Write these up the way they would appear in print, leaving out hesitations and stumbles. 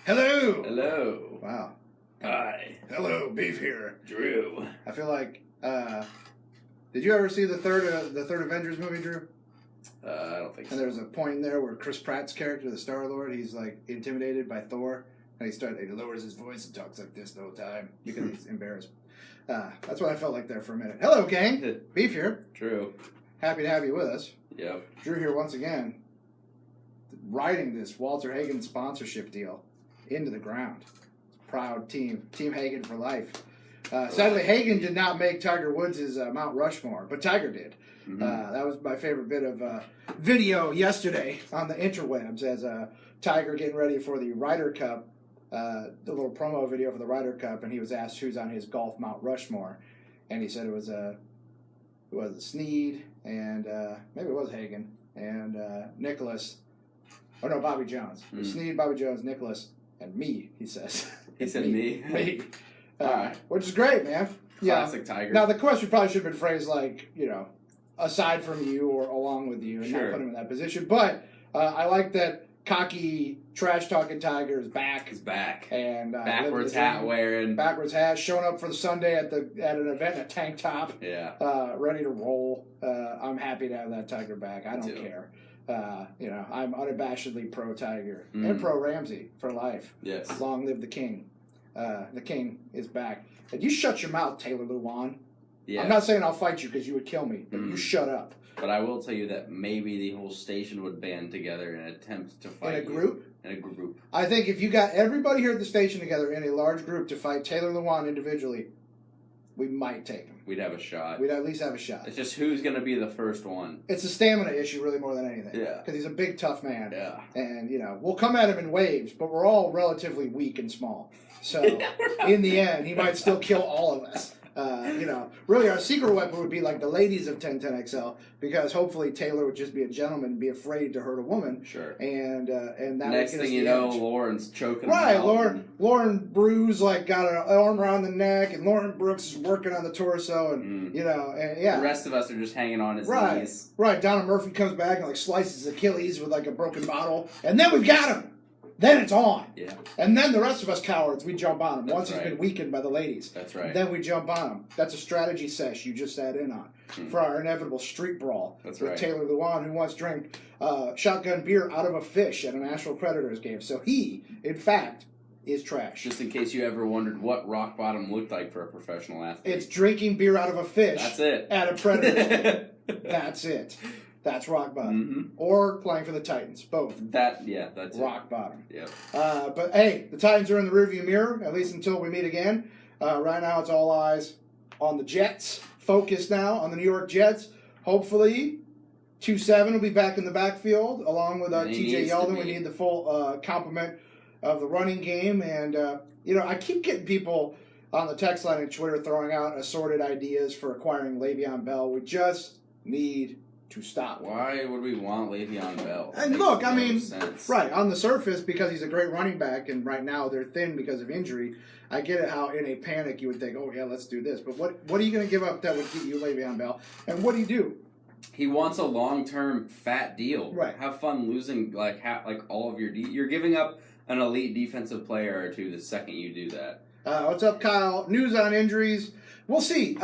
Hello. Hello. Wow. Hi. Hello, Beef here. Drew. I feel like. Did you ever see the third Avengers movie, Drew? I don't think so. And there's a point in there where Chris Pratt's character, the Star-Lord, he's like intimidated by Thor, and he lowers his voice and talks like this the whole time because he's embarrassed. That's what I felt like there for a minute. Hello, gang. Beef here. Drew. Happy to have you with us. Yep. Drew here once again, riding this Walter Hagen sponsorship deal into the ground. Proud team Hagen for life. Sadly, Hagen did not make Tiger Woods' Mount Rushmore, but Tiger did. Mm-hmm. That was my favorite bit of video yesterday on the interwebs as Tiger getting ready for the Ryder Cup, the little promo video for the Ryder Cup, and he was asked who's on his golf Mount Rushmore, and he said it was Snead and maybe it was Hagen and Nicholas. Oh no, Bobby Jones. Mm. Snead, Bobby Jones, Nicholas, and me. He says. He said me. Me. Which is great, man. Classic Tiger. Now the question probably should have been phrased like, aside from you or along with you, and not put him in that position. But I like that cocky trash talking Tiger is back. He's back. And backwards hat wearing. Backwards hat, showing up for the Sunday at an event in a tank top. Yeah. Ready to roll. I'm happy to have that Tiger back. I don't care. I'm unabashedly pro Tiger and pro Ramsey for life. Yes. Long live the king. The king is back. And you shut your mouth, Taylor Lewan. Yeah. I'm not saying I'll fight you because you would kill me, but you shut up. But I will tell you that maybe the whole station would band together in an attempt to fight in a group. In a group. I think if you got everybody here at the station together in a large group to fight Taylor Lewan individually, we might take him. We'd have a shot. We'd at least have a shot. It's just who's going to be the first one. It's a stamina issue, really, more than anything. Yeah. Because he's a big, tough man. Yeah. And, we'll come at him in waves, but we're all relatively weak and small. So, in the end, he might still kill all of us. Really our secret weapon would be like the ladies of 1010XL, because hopefully Taylor would just be a gentleman and be afraid to hurt a woman. Sure. And that next thing you know, Lauren's choking right, him out. Lauren Bruce got an arm around the neck, and Lauren Brooks is working on the torso, and the rest of us are just hanging on his knees. Right. Donna Murphy comes back and slices Achilles with a broken bottle, and then we've got him. Then it's on. Yeah. And then the rest of us cowards, we jump on him. Once he's been weakened by the ladies. That's right. Then we jump on him. That's a strategy sesh you just sat in on for our inevitable street brawl. That's with right. Taylor Lewan, who once drank shotgun beer out of a fish at a National Predators game. So he, in fact, is trash. Just in case you ever wondered what rock bottom looked like for a professional athlete. It's drinking beer out of a fish. That's it. At a Predators game. That's it. That's rock bottom. Mm-hmm. Or playing for the Titans. Both. That's rock it. bottom. Yep. But hey, the Titans are in the rearview mirror, at least until we meet again. Right now it's all eyes on the Jets. Focused now on the New York Jets. Hopefully 2-7 will be back in the backfield along with TJ Yeldon. We need the full complement of the running game. And, I keep getting people on the text line and Twitter throwing out assorted ideas for acquiring Le'Veon Bell. We just need to stop. Why would we want Le'Veon Bell? And look, right, on the surface, because he's a great running back, and right now they're thin because of injury, I get it how in a panic you would think, oh yeah, let's do this. But what are you going to give up that would get you Le'Veon Bell? And what do you do? He wants a long-term fat deal. Right. Have fun losing all of your you're giving up an elite defensive player or two the second you do that. What's up, Kyle? News on injuries. We'll see.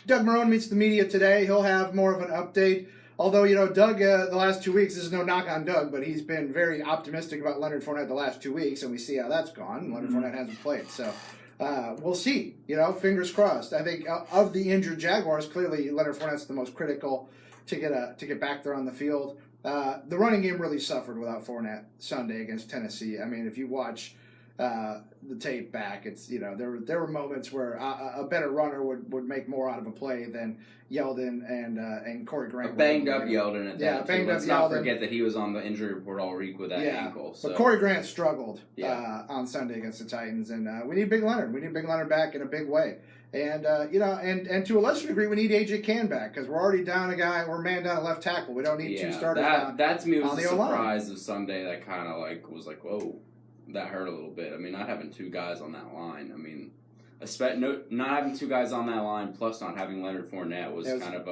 Doug Marrone meets the media today. He'll have more of an update. Although, Doug, the last 2 weeks, this is no knock on Doug, but he's been very optimistic about Leonard Fournette the last 2 weeks, and we see how that's gone. Leonard Fournette hasn't played. So we'll see. Fingers crossed. I think of the injured Jaguars, clearly Leonard Fournette's the most critical to get back there on the field. The running game really suffered without Fournette Sunday against Tennessee. I mean, if you watch the tape back, it's there were moments where a better runner would make more out of a play than Yeldon and Corey Grant. A banged up Yeldon at that. Yeah, banged up Let's Yeldon. Not forget that he was on the injury report all week with that ankle. So. But Corey Grant struggled on Sunday against the Titans, and we need Big Leonard. We need Big Leonard back in a big way. And and to a lesser degree, we need AJ Cann back because we're already down a guy. We're man down at left tackle. We don't need two starters. That's me was on the the surprise of Sunday. That kind of was like, whoa. That hurt a little bit. I mean, not having two guys on that line. I mean, not having two guys on that line plus not having Leonard Fournette was kind of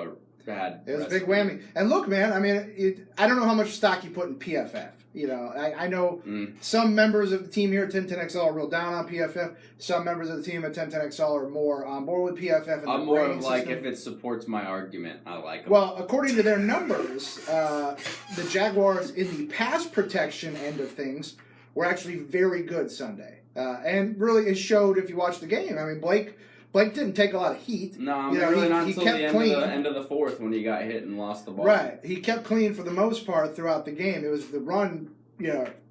bad. It was a big whammy. And look, man, I mean, I don't know how much stock you put in PFF. You know, I know some members of the team here at 1010XL are real down on PFF. Some members of the team at 1010XL are more on board with PFF. And I'm more of like, if it supports my argument, I like them. Well, according to their numbers, the Jaguars in the pass protection end of things were actually very good Sunday. And really, it showed if you watched the game. I mean, Blake didn't take a lot of heat. No, really not until the end of the fourth when he got hit and lost the ball. Right. He kept clean for the most part throughout the game. It was the run,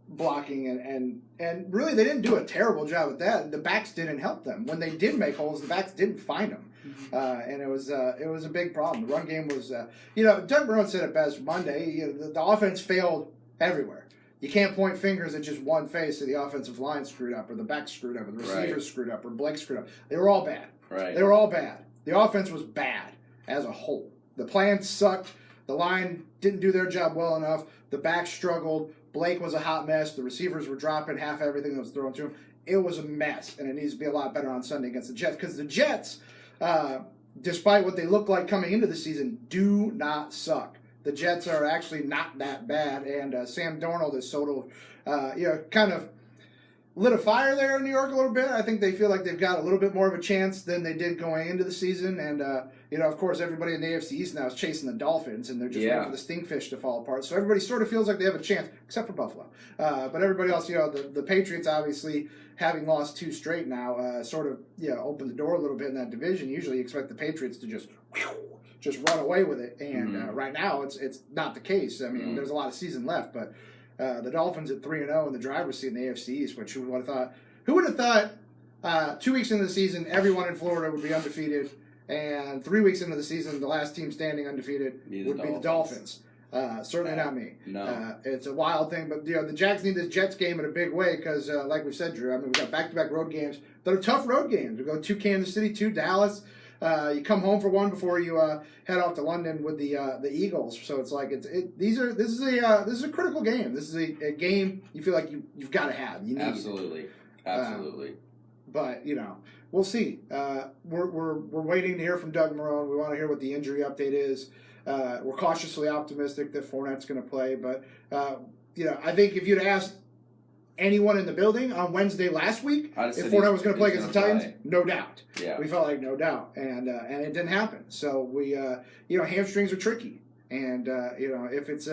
blocking and really they didn't do a terrible job at that. The backs didn't help them. When they did make holes, the backs didn't find them. And it was a big problem. The run game was, Doug Marone said it best Monday. The offense failed everywhere. You can't point fingers at just one face that the offensive line screwed up, or the back screwed up, or the receivers screwed up, or Blake screwed up. They were all bad. Right. They were all bad. The offense was bad as a whole. The plan sucked. The line didn't do their job well enough. The back struggled. Blake was a hot mess. The receivers were dropping half everything that was thrown to him. It was a mess, and it needs to be a lot better on Sunday against the Jets, because the Jets, despite what they look like coming into the season, do not suck. The Jets are actually not that bad, and Sam Darnold is sort of, kind of lit a fire there in New York a little bit. I think they feel like they've got a little bit more of a chance than they did going into the season, and of course, everybody in the AFC East now is chasing the Dolphins, and they're just waiting for the Stinkfish to fall apart. So everybody sort of feels like they have a chance, except for Buffalo. But everybody else, the Patriots obviously, having lost 2 straight now, sort of opened the door a little bit in that division. Usually, you expect the Patriots to just run away with it, and right now it's not the case. I mean, there's a lot of season left, but the Dolphins at 3-0 in the driver's seat in the AFC East, which who would have thought 2 weeks into the season everyone in Florida would be undefeated, and 3 weeks into the season the last team standing undefeated would be the Dolphins. Certainly not me. No. It's a wild thing, but the Jags need this Jets game in a big way because, like we said, Drew, I mean, we got back-to-back road games. They're tough road games. We go to Kansas City, to Dallas. You come home for one before you head off to London with the Eagles. So it's like this is a critical game. This is a game you feel like you've got to have. You need absolutely. But we'll see. We're waiting to hear from Doug Marone. We want to hear what the injury update is. We're cautiously optimistic that Fournette's going to play, but I think if you'd asked anyone in the building on Wednesday last week if Fournette was going to play against the Titans, no doubt. Yeah. We felt like no doubt, and it didn't happen. So we, hamstrings are tricky, and if it's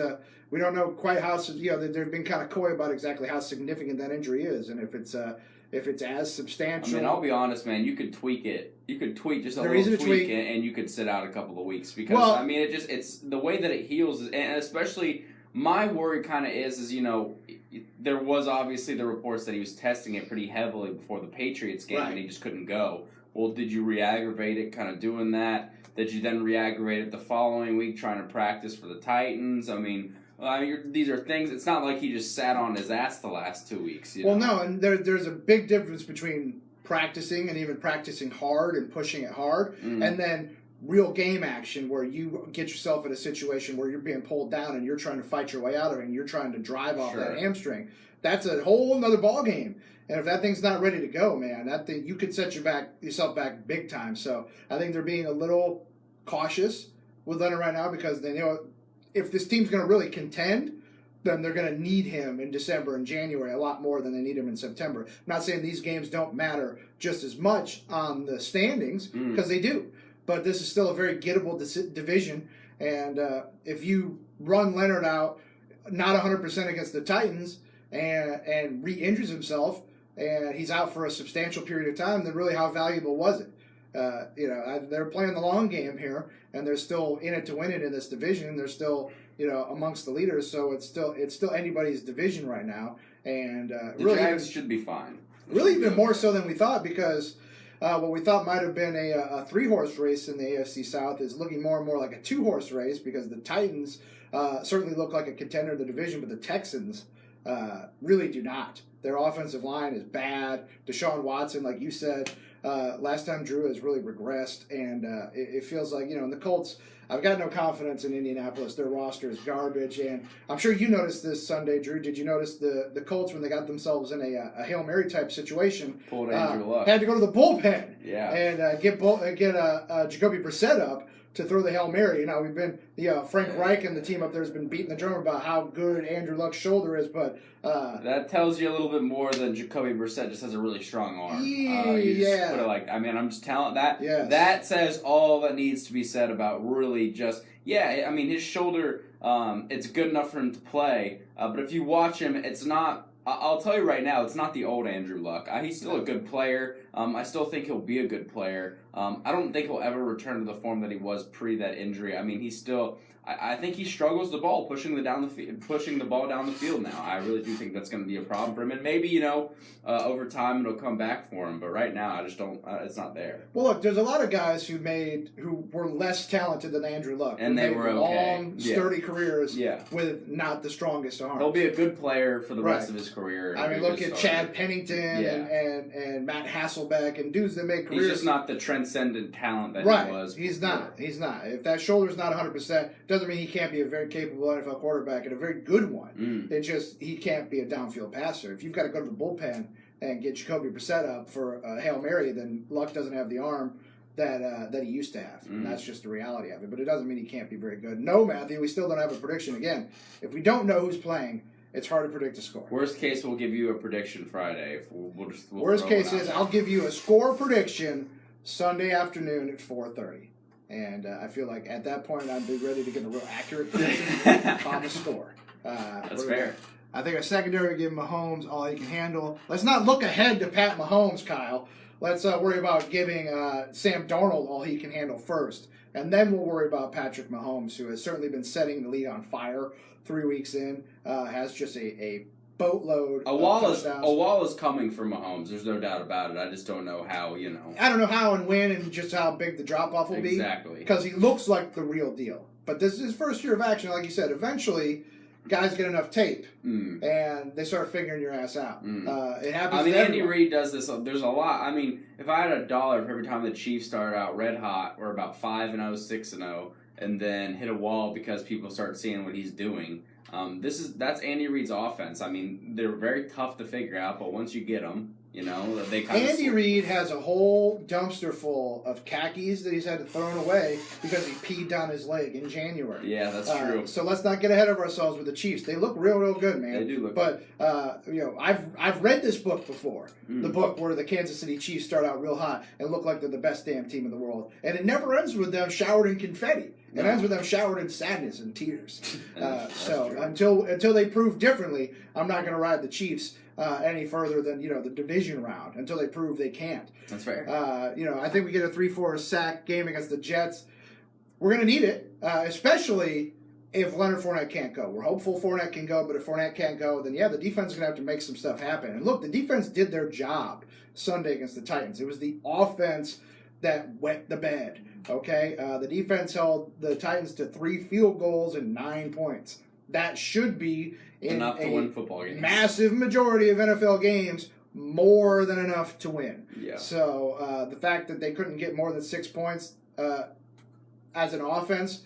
we don't know quite how they've been kind of coy about exactly how significant that injury is, and if it's as substantial. I mean, I'll be honest, man. You could tweak it. You could tweak just a little tweak, and you could sit out a couple of weeks because it's the way that it heals, and especially. My worry kind of is there was obviously the reports that he was testing it pretty heavily before the Patriots game, and he just couldn't go. Well, did you re-aggravate it kind of doing that? Did you then re-aggravate it the following week trying to practice for the Titans? I mean, these are things, it's not like he just sat on his ass the last 2 weeks. Well, no, and there's a big difference between practicing and even practicing hard and pushing it hard, and then real game action where you get yourself in a situation where you're being pulled down and you're trying to fight your way out of it and you're trying to drive off that hamstring. That's a whole nother ball game. And if that thing's not ready to go, man, that thing you could set yourself back big time. So I think they're being a little cautious with Leonard right now because they know if this team's going to really contend, then they're going to need him in December and January a lot more than they need him in September. I'm not saying these games don't matter just as much on the standings because they do. But this is still a very gettable division, and if you run Leonard out, not 100% against the Titans, and re-injures himself, and he's out for a substantial period of time, then really how valuable was it? They're playing the long game here, and they're still in it to win it in this division. They're still, amongst the leaders, so it's still anybody's division right now, and the Jags should be fine. Really, even more so than we thought because. What we thought might have been a 3-horse race in the AFC South is looking more and more like a 2-horse race because the Titans certainly look like a contender in the division, but the Texans really do not. Their offensive line is bad. Deshaun Watson, like you said, last time Drew has really regressed, and it feels like, and the Colts, I've got no confidence in Indianapolis. Their roster is garbage, and I'm sure you noticed this Sunday, Drew. Did you notice the Colts when they got themselves in a Hail Mary type situation? Pulled Andrew Luck. Had to go to the bullpen and get Jacoby Brissett up, to throw the Hail Mary. You know, we've been Frank Reich and the team up there has been beating the drum about how good Andrew Luck's shoulder is, but that tells you a little bit more than Jacoby Brissett just has a really strong arm. You just put it I'm just telling that. Yes. That says all that needs to be said about really just his shoulder. It's good enough for him to play, but if you watch him, it's not. I'll tell you right now, it's not the old Andrew Luck. He's still a good player. I still think he'll be a good player. I don't think he'll ever return to the form that he was pre that injury. I mean, he's still. I think he struggles the ball, pushing the ball down the field now. I really do think that's going to be a problem for him. And maybe, over time it'll come back for him. But right now, I just don't. It's not there. Well, look, there's a lot of guys who were less talented than Andrew Luck. And they were okay. Long, sturdy careers with not the strongest arms. He'll be a good player for the rest of his career. I mean, look at Chad Pennington and Matt Hasselbeck and dudes that make careers. He's just not the transcendent talent that he was. He's not. He's not. If that shoulder's not 100%, doesn't mean he can't be a very capable NFL quarterback and a very good one. It's just he can't be a downfield passer. If you've got to go to the bullpen and get Jacoby Brissett up for a Hail Mary, then Luck doesn't have the arm that he used to have. And that's just the reality of it. But it doesn't mean he can't be very good. No, Matthew, we still don't have a prediction. Again, if we don't know who's playing, it's hard to predict a score. Worst case, we'll give you a prediction Friday. Worst case is I'll give you a score prediction Sunday afternoon at 4:30. And I feel like at that point I'd be ready to give a real accurate prediction on the score. That's fair. I think our secondary will give Mahomes all he can handle. Let's not look ahead to Pat Mahomes, Kyle. Let's worry about giving Sam Darnold all he can handle first. And then we'll worry about Patrick Mahomes, who has certainly been setting the league on fire 3 weeks in, has just a boatload of touchdowns. A wall is coming for Mahomes. There's no doubt about it. I just don't know how, I don't know how and when and just how big the drop-off will be. Exactly. Because he looks like the real deal. But this is his first year of action. Like you said, eventually guys get enough tape and they start figuring your ass out. It happens to everyone. Andy Reid does this. There's a lot. I mean, if I had $1 for every time the Chiefs started out red hot, we're about 5-0, 6-0, and then hit a wall because people start seeing what he's doing. That's Andy Reid's offense. I mean, they're very tough to figure out, but once you get them, they kind of. Andy Reid has a whole dumpster full of khakis that he's had to throw away because he peed down his leg in January. Yeah, that's true. So let's not get ahead of ourselves with the Chiefs. They look real, real good, man. They do look good. But I've read this book before. The book where the Kansas City Chiefs start out real hot and look like they're the best damn team in the world, and it never ends with them showered in confetti. It ends with them showered in sadness and tears. So until they prove differently, I'm not going to ride the Chiefs any further than the division round until they prove they can't. That's fair. I think we get a 3-4 sack game against the Jets. We're going to need it, especially if Leonard Fournette can't go. We're hopeful Fournette can go, but if Fournette can't go, then the defense is going to have to make some stuff happen. And look, the defense did their job Sunday against the Titans. It was the offense that wet the bed. Okay, the defense held the Titans to 3 field goals and 9 points. That should be enough to win football games. Massive majority of NFL games, more than enough to win. Yeah. So the fact that they couldn't get more than 6 points as an offense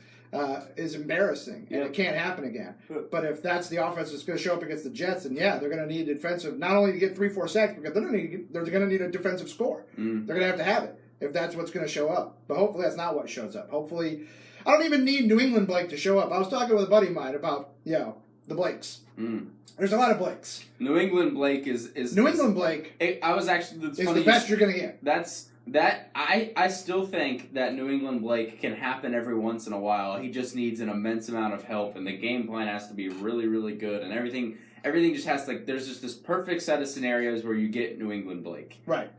is embarrassing, and it can't happen again. But if that's the offense that's going to show up against the Jets, then they're going to need defensive, not only to get 3-4 sacks, because they're going to need a defensive score. They're going to have it if that's what's going to show up. But hopefully that's not what shows up. Hopefully, I don't even need New England Blake to show up. I was talking with a buddy of mine about, the Blakes. There's a lot of Blakes. New England Blake is New England Blake is the best you're going to get. I still think that New England Blake can happen every once in a while. He just needs an immense amount of help, and the game plan has to be really, really good, and everything just has to, there's just this perfect set of scenarios where you get New England Blake. Right.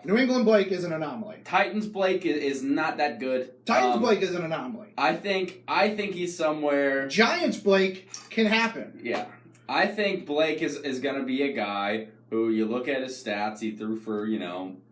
New England Blake is an anomaly. Titans Blake is not that good. Titans Blake is an anomaly. I think he's somewhere. Giants Blake can happen. Yeah. I think Blake is going to be a guy who you look at his stats, he threw for,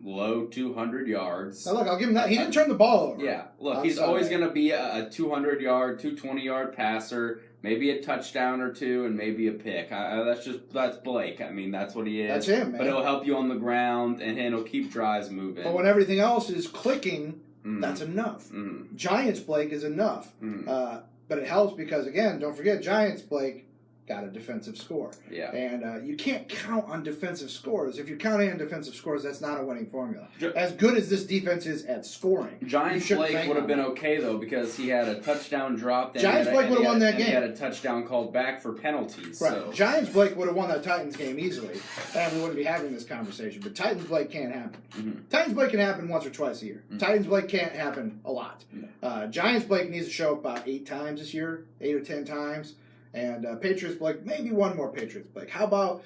low 200 yards. Now look, I'll give him that. He didn't turn the ball over. Yeah. Look, he's always going to be a 200-yard, 220-yard passer, maybe a touchdown or two, and maybe a pick. That's Blake. I mean, that's what he is. That's him, man. But he'll help you on the ground, and he'll keep drives moving. But when everything else is clicking, that's enough. Giants Blake is enough. But it helps because, again, don't forget, Giants Blake got a defensive score. Yeah. And you can't count on defensive scores. If you're counting on defensive scores, that's not a winning formula. As good as this defense is at scoring, Giants Blake would have been okay, though, because he had a touchdown drop. Giants Blake would have won that game. He had a touchdown called back for penalties. Right. So. Giants Blake would have won that Titans game easily, and we wouldn't be having this conversation. But Titans Blake can't happen. Mm-hmm. Titans Blake can happen once or twice a year. Mm-hmm. Titans Blake can't happen a lot. Mm-hmm. Giants Blake needs to show up about 8 times this year, 8 or 10 times. And Patriots Blake, maybe one more Patriots Blake. How about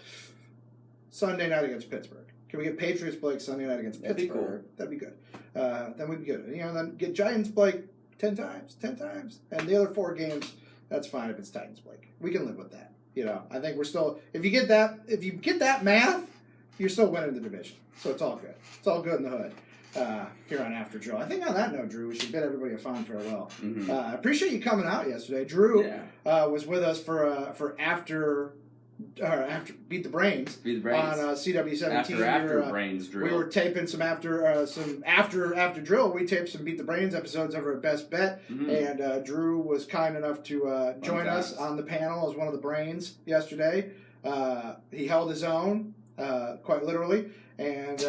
Sunday night against Pittsburgh? Can we get Patriots Blake Sunday night against Pittsburgh? Cool. That'd be good. Then we'd be good. Then get Giants Blake 10 times. And the other 4 games, that's fine if it's Titans Blake. We can live with that. I think we're still, if you get that math, you're still winning the division. So it's all good. It's all good in the hood. Here on After Joe. I think on that note, Drew, we should bid everybody a fond farewell. Mm-hmm. I appreciate you coming out yesterday. Drew was with us for after Beat the Brains on CW17. After Brains Drill. We were taping some after drill. We taped some Beat the Brains episodes over at Best Bet, and Drew was kind enough to join us on the panel as one of the brains yesterday. He held his own, quite literally. And,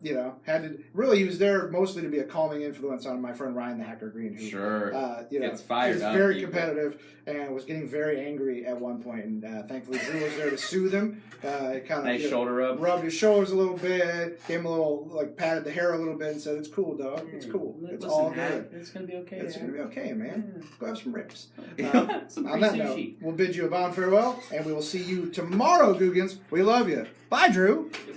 he was there mostly to be a calming influence on my friend Ryan the Hacker Green, who gets fired up. Very competitive and was getting very angry at one point. And thankfully, Drew was there to soothe him. Nice shoulder rub. Rubbed his shoulders a little bit, gave him a little, patted the hair a little bit and said, "It's cool, dog. It's cool. It's all good. It's going to be okay. It's going to be okay, man. Go have some ribs." Some on that note, we'll bid you a bound farewell, and we will see you tomorrow, Googans. We love you. Bye, Drew.